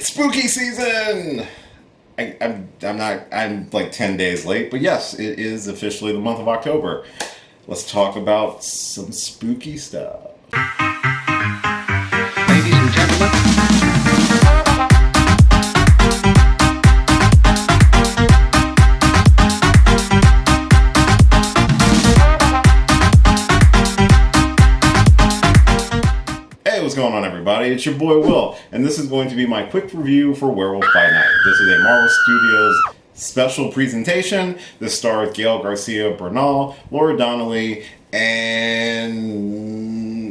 It's spooky season! I'm like 10 days late, but yes, it is officially the month of October. Let's talk about some spooky stuff. Ladies and gentlemen. What's going on, everybody? It's your boy Will, and this is going to be my quick review for Werewolf by Night. This is a Marvel Studios special presentation. This stars Gail Garcia Bernal, Laura Donnelly, and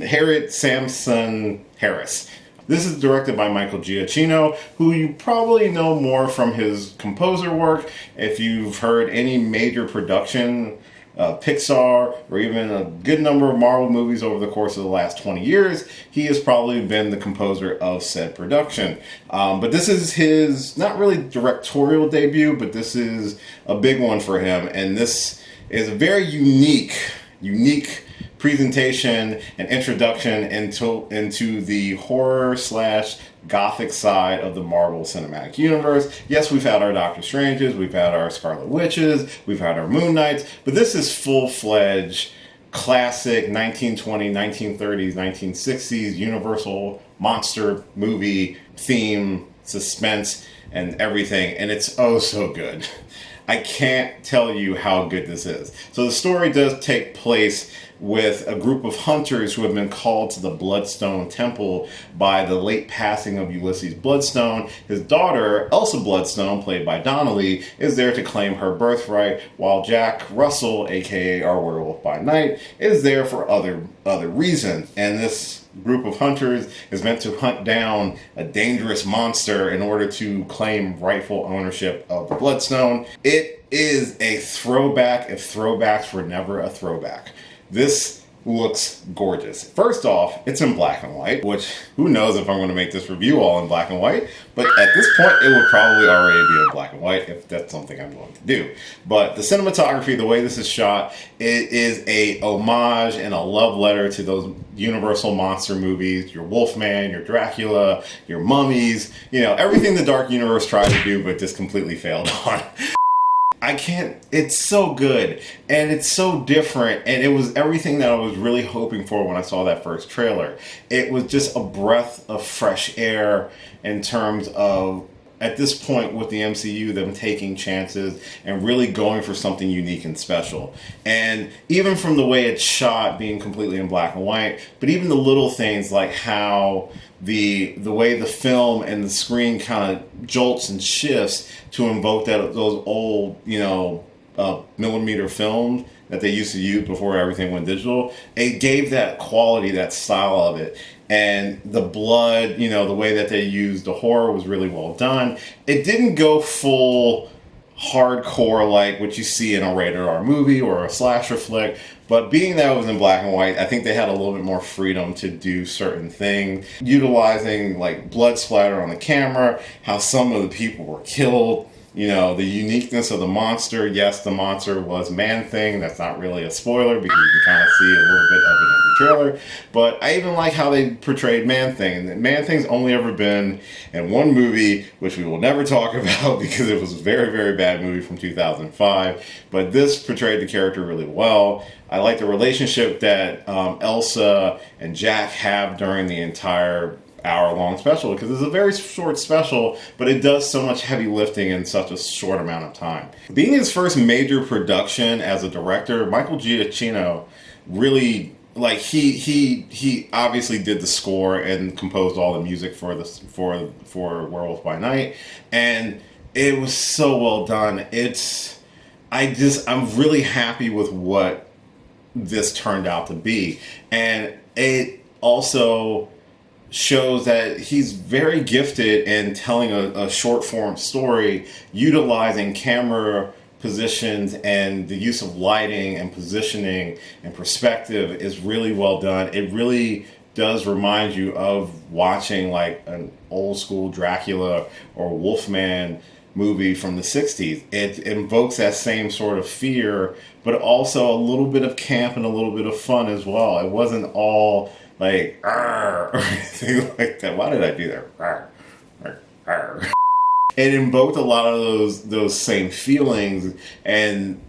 Harriet Sampson Harris. This is directed by Michael Giacchino, who you probably know more from his composer work. If you've heard any major production, Pixar, or even a good number of Marvel movies over the course of the last 20 years, he has probably been the composer of said production. But this is his, not really directorial debut, but this is a big one for him. And this is a very unique presentation and introduction into the horror / gothic side of the Marvel Cinematic Universe. Yes, we've had our Doctor Stranges, we've had our Scarlet Witches, we've had our Moon Knights, but this is full-fledged classic 1920s, 1930s, 1960s Universal monster movie theme, suspense, and everything, and it's oh so good. I can't tell you how good this is. So the story does take place with a group of hunters who have been called to the Bloodstone Temple by the late passing of Ulysses Bloodstone. His daughter, Elsa Bloodstone, played by Donnelly, is there to claim her birthright, while Jack Russell, aka our Werewolf by Night, is there for other reasons. And this group of hunters is meant to hunt down a dangerous monster in order to claim rightful ownership of the Bloodstone. It is a throwback if throwbacks were never a throwback. This looks gorgeous. First off, it's in black and white, which who knows if I'm going to make this review all in black and white, but at this point it would probably already be in black and white if that's something I'm going to do. But the cinematography, the way this is shot, it is a homage and a love letter to those Universal monster movies, your Wolfman, your Dracula, your mummies, everything the Dark Universe tried to do but just completely failed on. It's so good, and it's so different, and it was everything that I was really hoping for when I saw that first trailer. It was just a breath of fresh air in terms of, at this point with the MCU, them taking chances and really going for something unique and special. And even from the way it's shot, being completely in black and white, but even the little things like how the way the film and the screen kind of jolts and shifts to invoke those old, millimeter films that they used to use before everything went digital. It gave that quality, that style of it. And the blood, the way that they used the horror was really well done. It didn't go full hardcore like what you see in a rated R movie or a slasher flick, but being that it was in black and white, I think they had a little bit more freedom to do certain things, utilizing like blood splatter on the camera, how some of the people were killed, the uniqueness of the monster. Yes, the monster was Man-Thing. That's not really a spoiler because you can kind of see a little bit of it in the trailer. But I even like how they portrayed Man-Thing. And Man-Thing's only ever been in one movie, which we will never talk about because it was a very, very bad movie from 2005. But this portrayed the character really well. I like the relationship that Elsa and Jack have during the entire hour-long special, because it's a very short special, but it does so much heavy lifting in such a short amount of time. Being his first major production as a director, Michael Giacchino really, he obviously did the score and composed all the music for Werewolf by Night, and it was so well done. I'm really happy with what this turned out to be, and it also shows that he's very gifted in telling a short form story, utilizing camera positions and the use of lighting and positioning and perspective is really well done. It really does remind you of watching like an old school Dracula or Wolfman movie from the 60s. It invokes that same sort of fear, but also a little bit of camp and a little bit of fun as well. It wasn't all like, "Arr," or anything like that. Why did I do that? Arr, arr, arr. It invoked a lot of those same feelings and,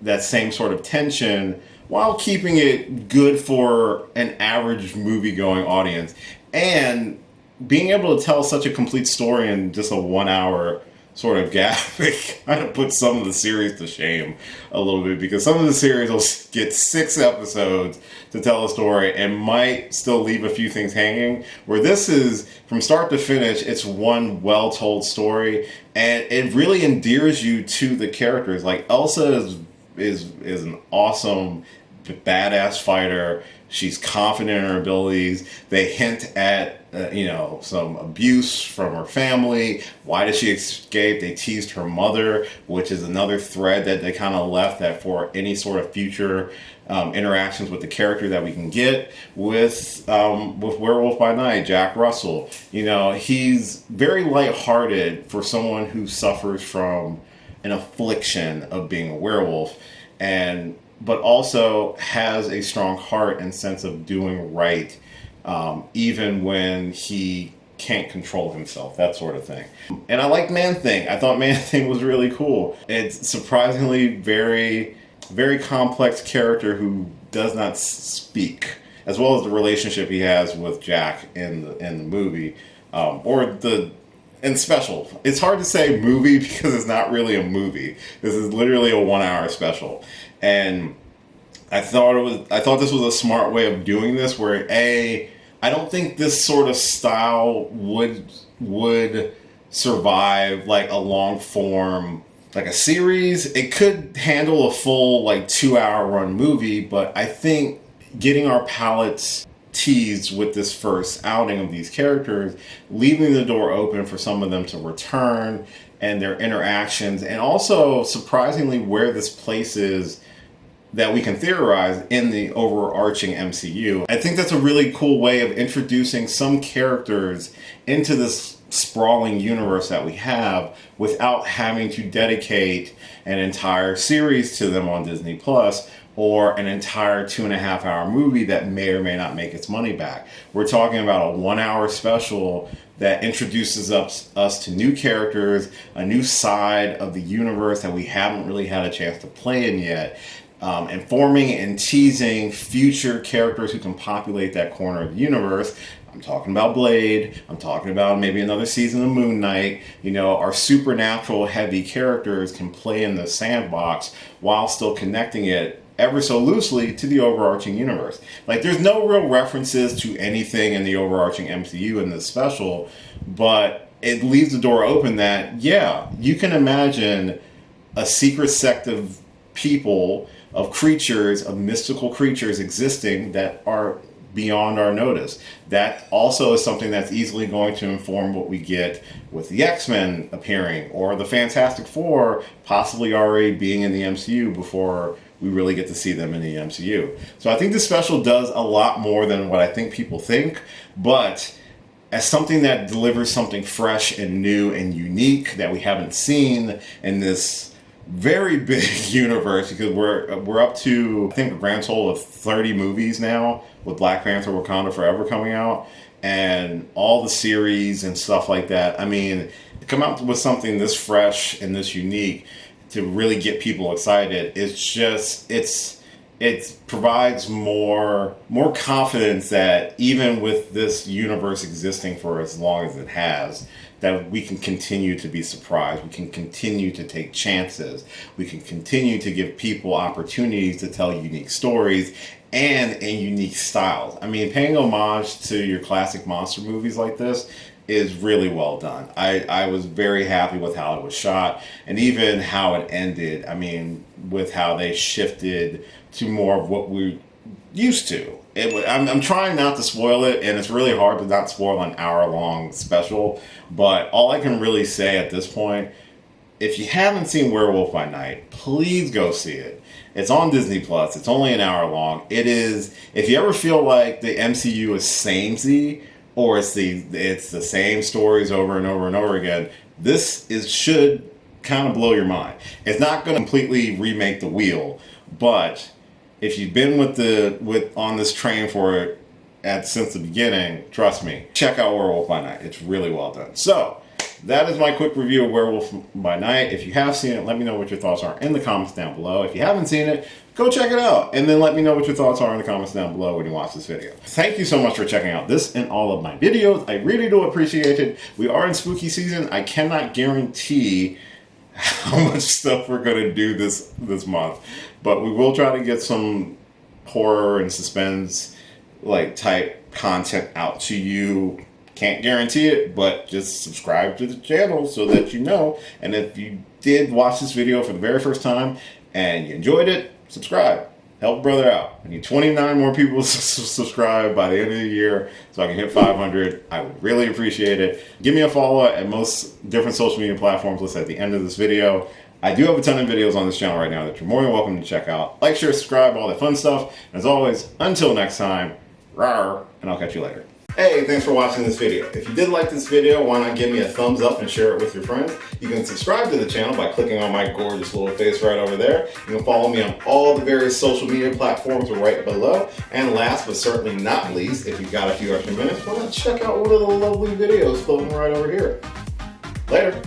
that same sort of tension while keeping it good for an average movie-going audience. And being able to tell such a complete story in just a 1 hour sort of gap, it kind of puts some of the series to shame a little bit, because some of the series will get 6 episodes to tell a story and might still leave a few things hanging, where this is from start to finish, it's one well-told story, and it really endears you to the characters. Like, Elsa is an awesome badass fighter. She's confident in her abilities. They hint at, some abuse from her family. Why did she escape? They teased her mother, which is another thread that they kind of left that for any sort of future interactions with the character that we can get with Werewolf by Night, Jack Russell. He's very lighthearted for someone who suffers from an affliction of being a werewolf, but also has a strong heart and sense of doing right, even when he can't control himself, that sort of thing. And I like Man-Thing. I thought Man-Thing was really cool. It's surprisingly very, very complex character who does not speak, as well as the relationship he has with Jack in the movie, and special. It's hard to say movie because it's not really a movie. This is literally a 1 hour special. And I thought this was a smart way of doing this, where I don't think this sort of style would survive like a long form, like a series. It could handle a full 2 hour run movie, but I think getting our palates teased with this first outing of these characters, leaving the door open for some of them to return and their interactions, and also surprisingly where this place is that we can theorize in the overarching MCU. I think that's a really cool way of introducing some characters into this sprawling universe that we have without having to dedicate an entire series to them on Disney Plus, or an entire 2.5 hour movie that may or may not make its money back. We're talking about a 1 hour special that introduces us to new characters, a new side of the universe that we haven't really had a chance to play in yet, informing and teasing future characters who can populate that corner of the universe. I'm talking about Blade. I'm talking about maybe another season of Moon Knight. Our supernatural heavy characters can play in the sandbox while still connecting it ever so loosely to the overarching universe. There's no real references to anything in the overarching MCU in this special, but it leaves the door open that, you can imagine a secret sect of people, of creatures, of mystical creatures existing that are beyond our notice. That also is something that's easily going to inform what we get with the X-Men appearing, or the Fantastic Four possibly already being in the MCU before we really get to see them in the MCU. So I think this special does a lot more than what I think people think, but as something that delivers something fresh and new and unique that we haven't seen in this very big universe, because we're up to, I think, a grand total of 30 movies now, with Black Panther Wakanda Forever coming out, and all the series and stuff like that. I mean, to come out with something this fresh and this unique to really get people excited, it provides more confidence that even with this universe existing for as long as it has, that we can continue to be surprised, we can continue to take chances, we can continue to give people opportunities to tell unique stories and in unique styles. I mean, paying homage to your classic monster movies like this is really well done. I was very happy with how it was shot, and even how it ended. I mean, with how they shifted to more of what we're used to. I'm trying not to spoil it, and it's really hard to not spoil an hour-long special, but all I can really say at this point, if you haven't seen Werewolf by Night, please go see it. It's on Disney Plus. It's only an hour long. It is, if you ever feel like the MCU is samey, or it's the same stories over and over and over again, should kind of blow your mind. It's not going to completely remake the wheel, but if you've been on this train for it since the beginning, trust me, check out Werewolf by Night. It's really well done. So that is my quick review of Werewolf by Night. If you have seen it, let me know what your thoughts are in the comments down below. If you haven't seen it, go check it out, and then let me know what your thoughts are in the comments down below when you watch this video. Thank you so much for checking out this and all of my videos. I really do appreciate it. We are in spooky season. I cannot guarantee how much stuff we're going to do this month, but we will try to get some horror and suspense like type content out to you. Can't guarantee it, but just subscribe to the channel so that you know. And if you did watch this video for the very first time and you enjoyed it, subscribe. Help a brother out. I need 29 more people to subscribe by the end of the year so I can hit 500. I would really appreciate it. Give me a follow at most different social media platforms listed at the end of this video. I do have a ton of videos on this channel right now that you're more than welcome to check out. Like, share, subscribe, all that fun stuff. As always, until next time, rawr, and I'll catch you later. Hey, thanks for watching this video. If you did like this video, why not give me a thumbs up and share it with your friends? You can subscribe to the channel by clicking on my gorgeous little face right over there. You can follow me on all the various social media platforms right below. And last but certainly not least, if you've got a few extra minutes, why not check out one of the lovely videos floating right over here. Later.